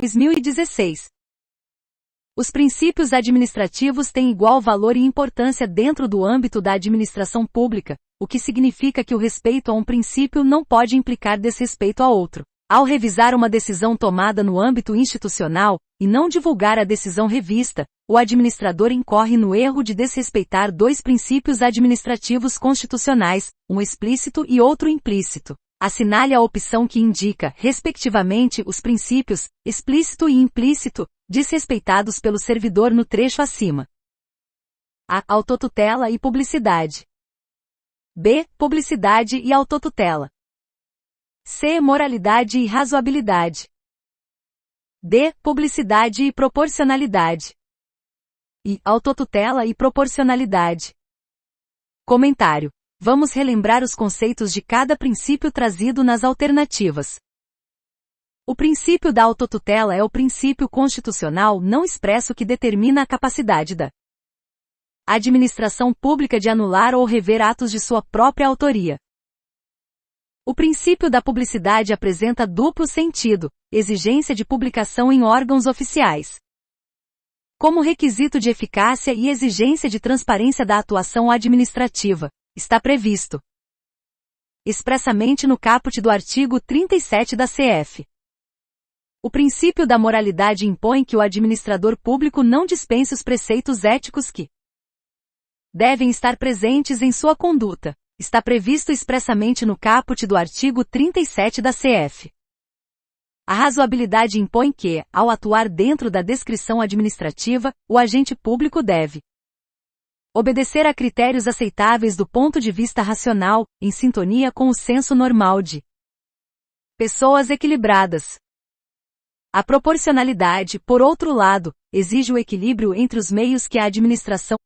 2016. Os princípios administrativos têm igual valor e importância dentro do âmbito da administração pública, o que significa que o respeito a um princípio não pode implicar desrespeito a outro. Ao revisar uma decisão tomada no âmbito institucional, e não divulgar a decisão revista, o administrador incorre no erro de desrespeitar dois princípios administrativos constitucionais, um explícito e outro implícito. Assinale a opção que indica, respectivamente, os princípios, explícito e implícito, desrespeitados pelo servidor no trecho acima. A. Autotutela e publicidade. B. Publicidade e autotutela. C. Moralidade e razoabilidade. D. Publicidade e proporcionalidade. E. Autotutela e proporcionalidade. Comentário. Vamos relembrar os conceitos de cada princípio trazido nas alternativas. O princípio da autotutela é o princípio constitucional não expresso que determina a capacidade da administração pública de anular ou rever atos de sua própria autoria. O princípio da publicidade apresenta duplo sentido, exigência de publicação em órgãos oficiais. Como requisito de eficácia e exigência de transparência da atuação administrativa, está previsto expressamente no caput do artigo 37 da CF. O princípio da moralidade impõe que o administrador público não dispense os preceitos éticos que devem estar presentes em sua conduta. Está previsto expressamente no caput do artigo 37 da CF. A razoabilidade impõe que, ao atuar dentro da descrição administrativa, o agente público deve obedecer a critérios aceitáveis do ponto de vista racional, em sintonia com o senso normal de pessoas equilibradas. A proporcionalidade, por outro lado, exige o equilíbrio entre os meios que a administração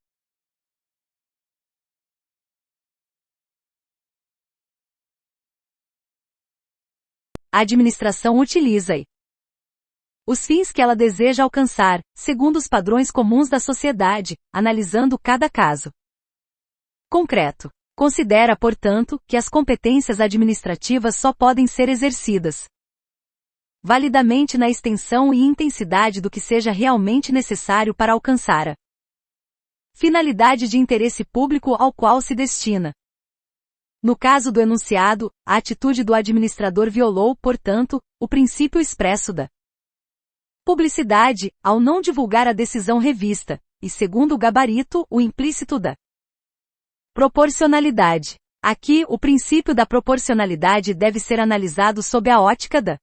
utiliza e os fins que ela deseja alcançar, segundo os padrões comuns da sociedade, analisando cada caso concreto. Considera, portanto, que as competências administrativas só podem ser exercidas validamente na extensão e intensidade do que seja realmente necessário para alcançar a finalidade de interesse público ao qual se destina. No caso do enunciado, a atitude do administrador violou, portanto, o princípio expresso da publicidade, ao não divulgar a decisão revista, e segundo o gabarito, o implícito da proporcionalidade. Aqui, o princípio da proporcionalidade deve ser analisado sob a ótica da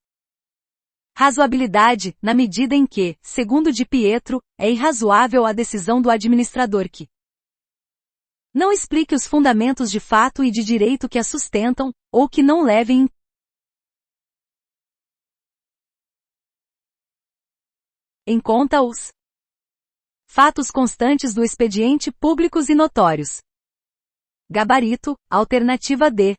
razoabilidade, na medida em que, segundo Di Pietro, é irrazoável a decisão do administrador que não explique os fundamentos de fato e de direito que a sustentam, ou que não levem em conta os fatos constantes do expediente públicos e notórios. Gabarito, alternativa D.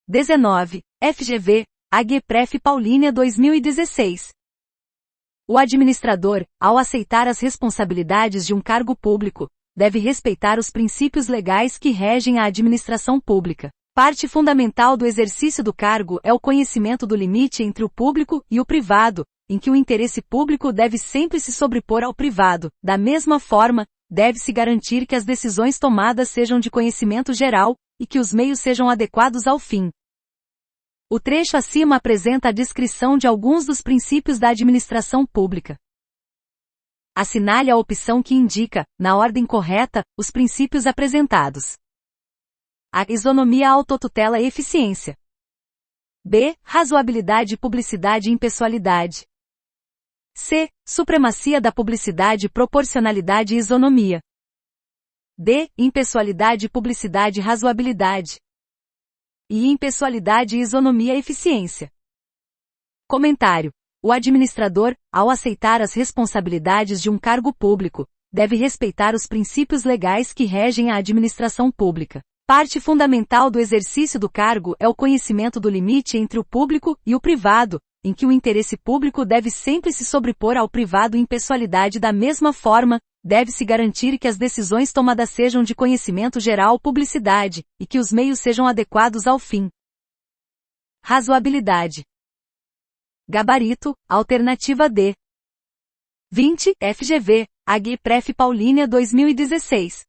19, FGV, AGPREF Paulínia 2016. O administrador, ao aceitar as responsabilidades de um cargo público, deve respeitar os princípios legais que regem a administração pública. Parte fundamental do exercício do cargo é o conhecimento do limite entre o público e o privado, em que o interesse público deve sempre se sobrepor ao privado. Da mesma forma, deve-se garantir que as decisões tomadas sejam de conhecimento geral, e que os meios sejam adequados ao fim. O trecho acima apresenta a descrição de alguns dos princípios da administração pública. Assinale a opção que indica, na ordem correta, os princípios apresentados. A. Isonomia, autotutela e eficiência. B. Razoabilidade, publicidade e impessoalidade. C. Supremacia da publicidade, proporcionalidade e isonomia. D. Impessoalidade, publicidade e razoabilidade. E impessoalidade e isonomia e eficiência. Comentário. O administrador, ao aceitar as responsabilidades de um cargo público, deve respeitar os princípios legais que regem a administração pública. Parte fundamental do exercício do cargo é o conhecimento do limite entre o público e o privado, em que o interesse público deve sempre se sobrepor ao privado. Impessoalidade. Da mesma forma, deve-se garantir que as decisões tomadas sejam de conhecimento geral, publicidade, e que os meios sejam adequados ao fim. Razoabilidade. Gabarito, alternativa D. 20, FGV, AG-Pref Paulínia 2016.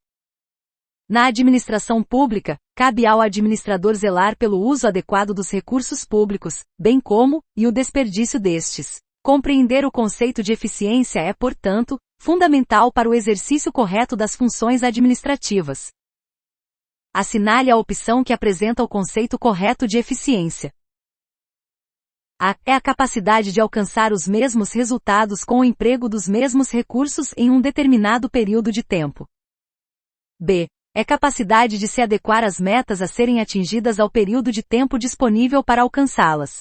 Na administração pública, cabe ao administrador zelar pelo uso adequado dos recursos públicos, bem como, e o desperdício destes. Compreender o conceito de eficiência é, portanto, fundamental para o exercício correto das funções administrativas. Assinale a opção que apresenta o conceito correto de eficiência. A é a capacidade de alcançar os mesmos resultados com o emprego dos mesmos recursos em um determinado período de tempo. B é capacidade de se adequar às metas a serem atingidas ao período de tempo disponível para alcançá-las.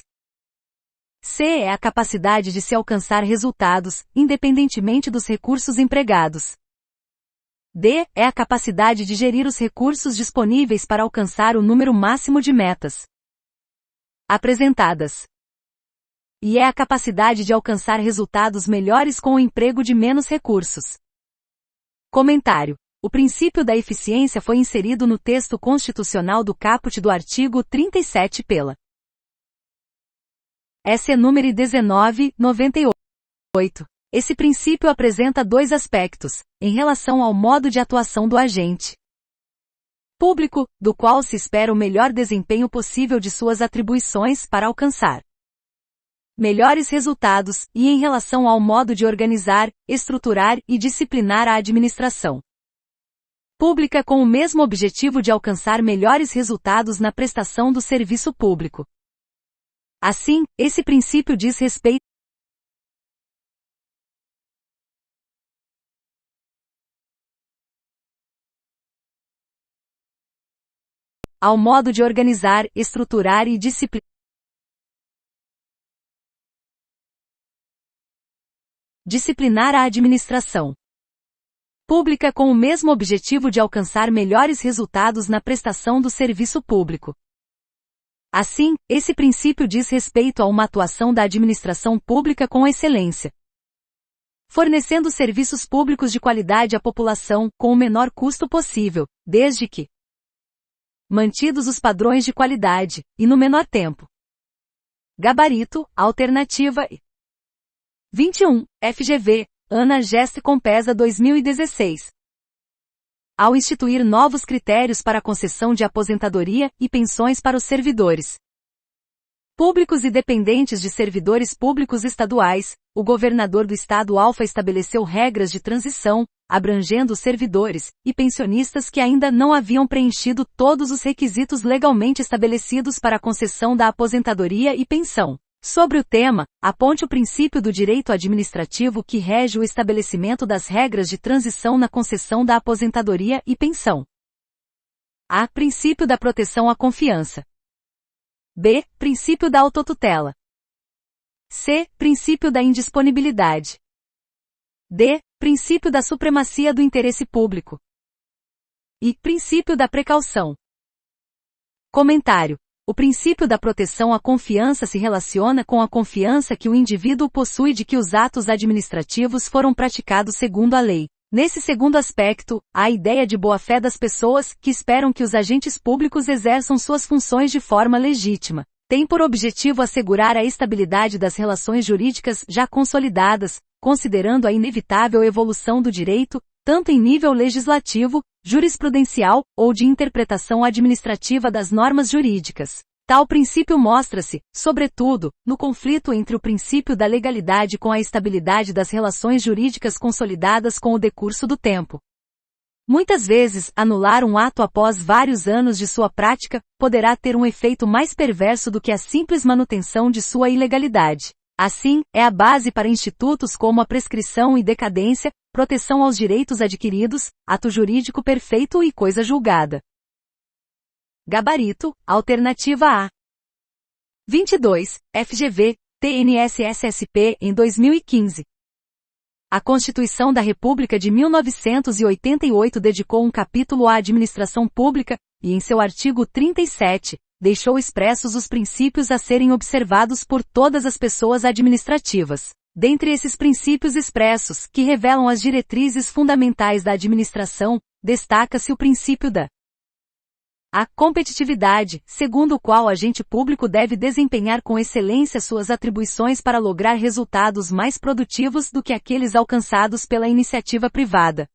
C é a capacidade de se alcançar resultados, independentemente dos recursos empregados. D é a capacidade de gerir os recursos disponíveis para alcançar o número máximo de metas apresentadas. E é a capacidade de alcançar resultados melhores com o emprego de menos recursos. Comentário. O princípio da eficiência foi inserido no texto constitucional do caput do artigo 37 pela S. número 1998. Esse princípio apresenta dois aspectos, em relação ao modo de atuação do agente público, do qual se espera o melhor desempenho possível de suas atribuições para alcançar melhores resultados, e em relação ao modo de organizar, estruturar e disciplinar a administração pública com o mesmo objetivo de alcançar melhores resultados na prestação do serviço público. Assim, esse princípio diz respeito ao modo de organizar, estruturar e disciplinar a administração pública com o mesmo objetivo de alcançar melhores resultados na prestação do serviço público. Assim, esse princípio diz respeito a uma atuação da administração pública com excelência, fornecendo serviços públicos de qualidade à população, com o menor custo possível, desde que mantidos os padrões de qualidade, e no menor tempo. Gabarito, alternativa E. 21, FGV, Ana Geste Compesa 2016. Ao instituir novos critérios para a concessão de aposentadoria e pensões para os servidores públicos e dependentes de servidores públicos estaduais, o governador do estado Alfa estabeleceu regras de transição, abrangendo os servidores e pensionistas que ainda não haviam preenchido todos os requisitos legalmente estabelecidos para a concessão da aposentadoria e pensão. Sobre o tema, aponte o princípio do direito administrativo que rege o estabelecimento das regras de transição na concessão da aposentadoria e pensão. A. Princípio da proteção à confiança. B. Princípio da autotutela. C. Princípio da indisponibilidade. D. Princípio da supremacia do interesse público. E. Princípio da precaução. Comentário. O princípio da proteção à confiança se relaciona com a confiança que o indivíduo possui de que os atos administrativos foram praticados segundo a lei. Nesse segundo aspecto, há a ideia de boa-fé das pessoas, que esperam que os agentes públicos exerçam suas funções de forma legítima. Tem por objetivo assegurar a estabilidade das relações jurídicas já consolidadas, considerando a inevitável evolução do direito, tanto em nível legislativo, jurisprudencial, ou de interpretação administrativa das normas jurídicas. Tal princípio mostra-se, sobretudo, no conflito entre o princípio da legalidade com a estabilidade das relações jurídicas consolidadas com o decurso do tempo. Muitas vezes, anular um ato após vários anos de sua prática, poderá ter um efeito mais perverso do que a simples manutenção de sua ilegalidade. Assim, é a base para institutos como a prescrição e decadência, proteção aos direitos adquiridos, ato jurídico perfeito e coisa julgada. Gabarito, alternativa A. 22, FGV, TNSS-SP em 2015. A Constituição da República de 1988 dedicou um capítulo à administração pública, e em seu artigo 37, deixou expressos os princípios a serem observados por todas as pessoas administrativas. Dentre esses princípios expressos, que revelam as diretrizes fundamentais da administração, destaca-se o princípio da A. Competitividade, segundo o qual o agente público deve desempenhar com excelência suas atribuições para lograr resultados mais produtivos do que aqueles alcançados pela iniciativa privada.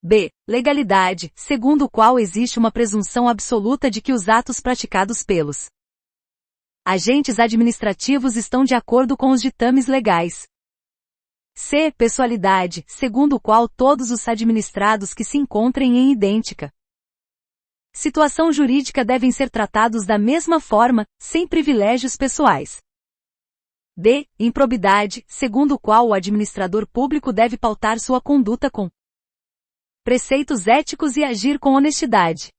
B. Legalidade, segundo o qual existe uma presunção absoluta de que os atos praticados pelos agentes administrativos estão de acordo com os ditames legais. C. Pessoalidade, segundo o qual todos os administrados que se encontrem em idêntica situação jurídica devem ser tratados da mesma forma, sem privilégios pessoais. D. Improbidade, segundo o qual o administrador público deve pautar sua conduta com preceitos éticos e agir com honestidade.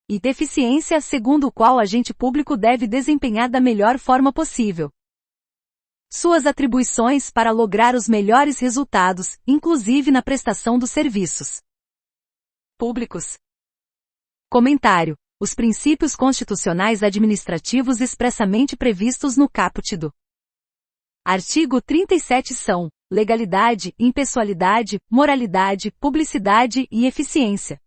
E deficiência, segundo o qual o agente público deve desempenhar da melhor forma possível suas atribuições para lograr os melhores resultados, inclusive na prestação dos serviços públicos. Comentário: os princípios constitucionais administrativos expressamente previstos no caput do artigo 37 são legalidade, impessoalidade, moralidade, publicidade e eficiência.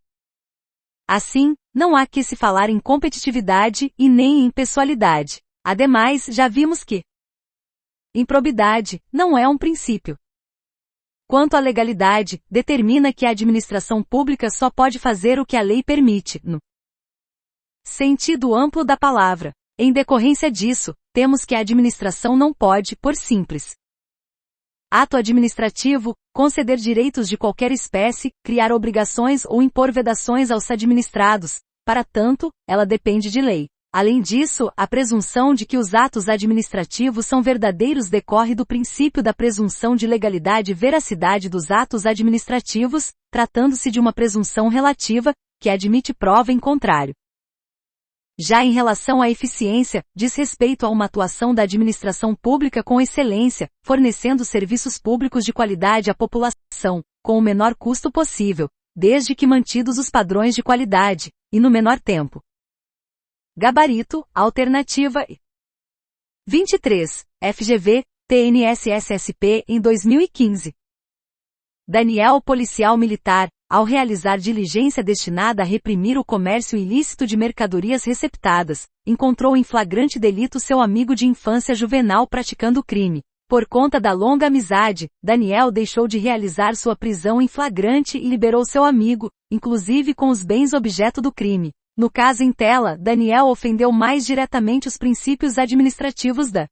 Assim, não há que se falar em competitividade e nem em pessoalidade. Ademais, já vimos que improbidade não é um princípio. Quanto à legalidade, determina que a administração pública só pode fazer o que a lei permite, no sentido amplo da palavra. Em decorrência disso, temos que a administração não pode, por simples ato administrativo, conceder direitos de qualquer espécie, criar obrigações ou impor vedações aos administrados. Para tanto, ela depende de lei. Além disso, a presunção de que os atos administrativos são verdadeiros decorre do princípio da presunção de legalidade e veracidade dos atos administrativos, tratando-se de uma presunção relativa, que admite prova em contrário. Já em relação à eficiência, diz respeito a uma atuação da administração pública com excelência, fornecendo serviços públicos de qualidade à população, com o menor custo possível, desde que mantidos os padrões de qualidade, e no menor tempo. Gabarito, alternativa 23, FGV, TNSS-SP em 2015. Daniel, policial militar, ao realizar diligência destinada a reprimir o comércio ilícito de mercadorias receptadas, encontrou em flagrante delito seu amigo de infância Juvenal praticando o crime. Por conta da longa amizade, Daniel deixou de realizar sua prisão em flagrante e liberou seu amigo, inclusive com os bens objeto do crime. No caso em tela, Daniel ofendeu mais diretamente os princípios administrativos da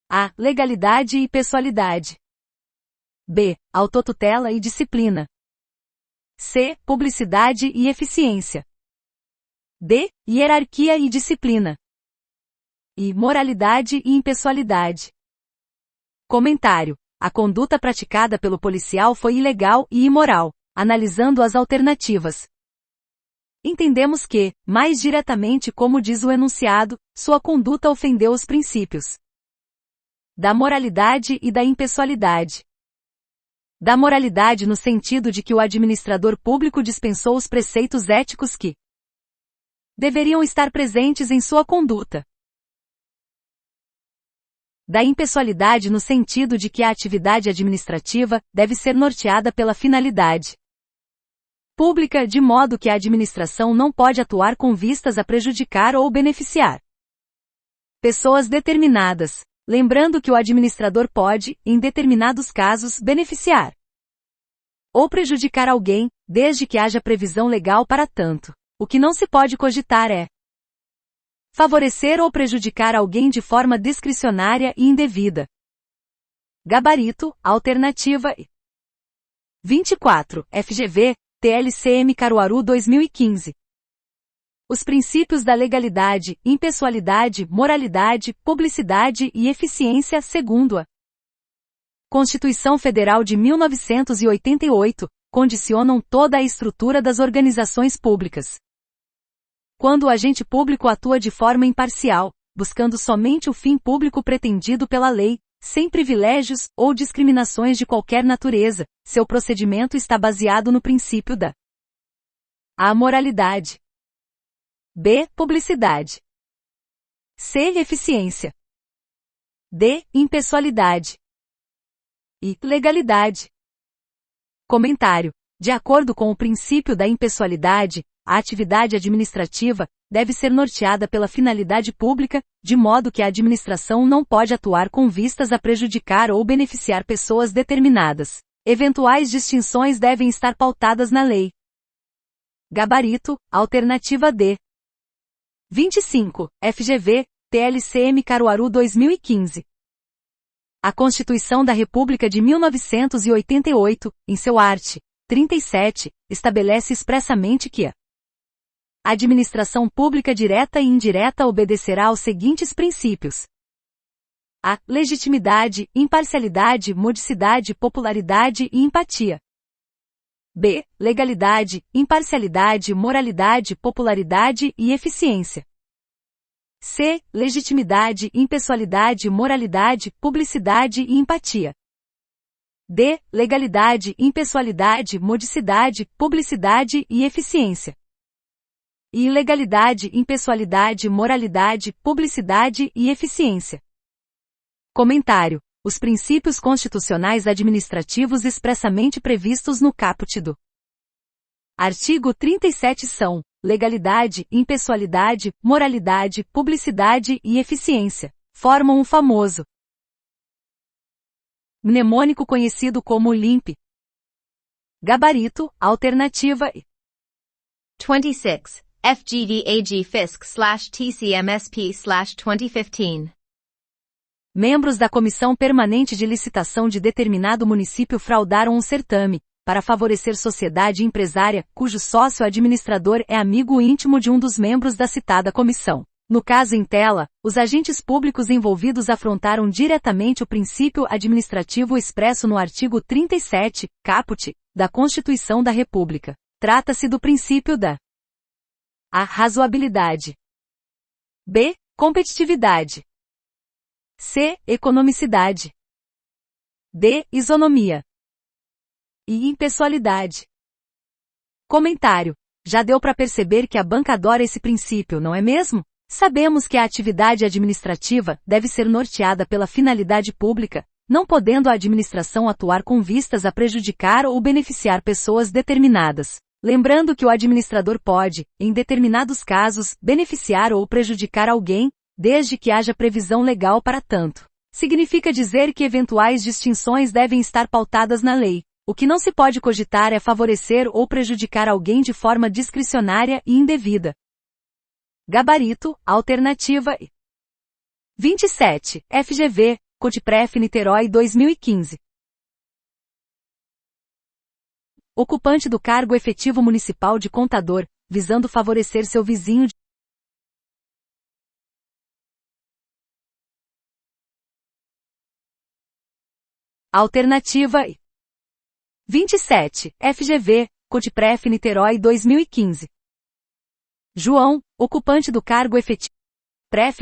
A. Legalidade e pessoalidade. B. Autotutela e disciplina. C. Publicidade e eficiência. D. Hierarquia e disciplina. E. Moralidade e impessoalidade. Comentário: a conduta praticada pelo policial foi ilegal e imoral. Analisando as alternativas, entendemos que, mais diretamente como diz o enunciado, sua conduta ofendeu os princípios da moralidade e da impessoalidade. Da moralidade no sentido de que o administrador público dispensou os preceitos éticos que deveriam estar presentes em sua conduta. Da impessoalidade no sentido de que a atividade administrativa deve ser norteada pela finalidade pública de modo que a administração não pode atuar com vistas a prejudicar ou beneficiar pessoas determinadas. Lembrando que o administrador pode, em determinados casos, beneficiar ou prejudicar alguém, desde que haja previsão legal para tanto. O que não se pode cogitar é favorecer ou prejudicar alguém de forma discricionária e indevida. Gabarito, alternativa 24, FGV, TLCM Caruaru 2015. Os princípios da legalidade, impessoalidade, moralidade, publicidade e eficiência segundo a Constituição Federal de 1988, condicionam toda a estrutura das organizações públicas. Quando o agente público atua de forma imparcial, buscando somente o fim público pretendido pela lei, sem privilégios ou discriminações de qualquer natureza, seu procedimento está baseado no princípio da A. Moralidade. B. Publicidade. C. Eficiência. D. Impessoalidade. E. Legalidade. Comentário: De acordo com o princípio da impessoalidade, a atividade administrativa deve ser norteada pela finalidade pública, de modo que a administração não pode atuar com vistas a prejudicar ou beneficiar pessoas determinadas. Eventuais distinções devem estar pautadas na lei. Gabarito, alternativa D. 25, FGV, TLCM Caruaru 2015. A Constituição da República de 1988, em seu art. 37, estabelece expressamente que a administração pública direta e indireta obedecerá aos seguintes princípios: a. Legitimidade, imparcialidade, modicidade, popularidade e empatia. B. Legalidade, imparcialidade, moralidade, popularidade e eficiência. C. Legitimidade, impessoalidade, moralidade, publicidade e empatia. D. Legalidade, impessoalidade, modicidade, publicidade e eficiência. E ilegalidade, impessoalidade, moralidade, publicidade e eficiência. Comentário. Os princípios constitucionais administrativos expressamente previstos no caput do artigo 37 são: legalidade, impessoalidade, moralidade, publicidade e eficiência. Formam um famoso mnemônico conhecido como LIMP. Gabarito, alternativa 26. FGVAG FISC/TCMSP/2015. Membros da Comissão Permanente de Licitação de determinado município fraudaram um certame, para favorecer sociedade empresária, cujo sócio administrador é amigo íntimo de um dos membros da citada comissão. No caso em tela, os agentes públicos envolvidos afrontaram diretamente o princípio administrativo expresso no artigo 37, caput, da Constituição da República. Trata-se do princípio da A. Razoabilidade. B. Competitividade. C. Economicidade. D. Isonomia. E impessoalidade. Comentário. Já deu para perceber que a banca adora esse princípio, não é mesmo? Sabemos que a atividade administrativa deve ser norteada pela finalidade pública, não podendo a administração atuar com vistas a prejudicar ou beneficiar pessoas determinadas. Lembrando que o administrador pode, em determinados casos, beneficiar ou prejudicar alguém, desde que haja previsão legal para tanto. Significa dizer que eventuais distinções devem estar pautadas na lei. O que não se pode cogitar é favorecer ou prejudicar alguém de forma discricionária e indevida. Gabarito, alternativa 27, FGV, Codpref Niterói 2015. Ocupante do cargo efetivo municipal de contador, visando favorecer seu vizinho de Alternativa 27, FGV, Codpref Niterói 2015. João, ocupante do cargo efetivo. Pref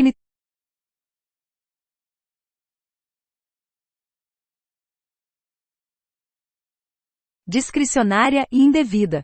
discricionária e indevida.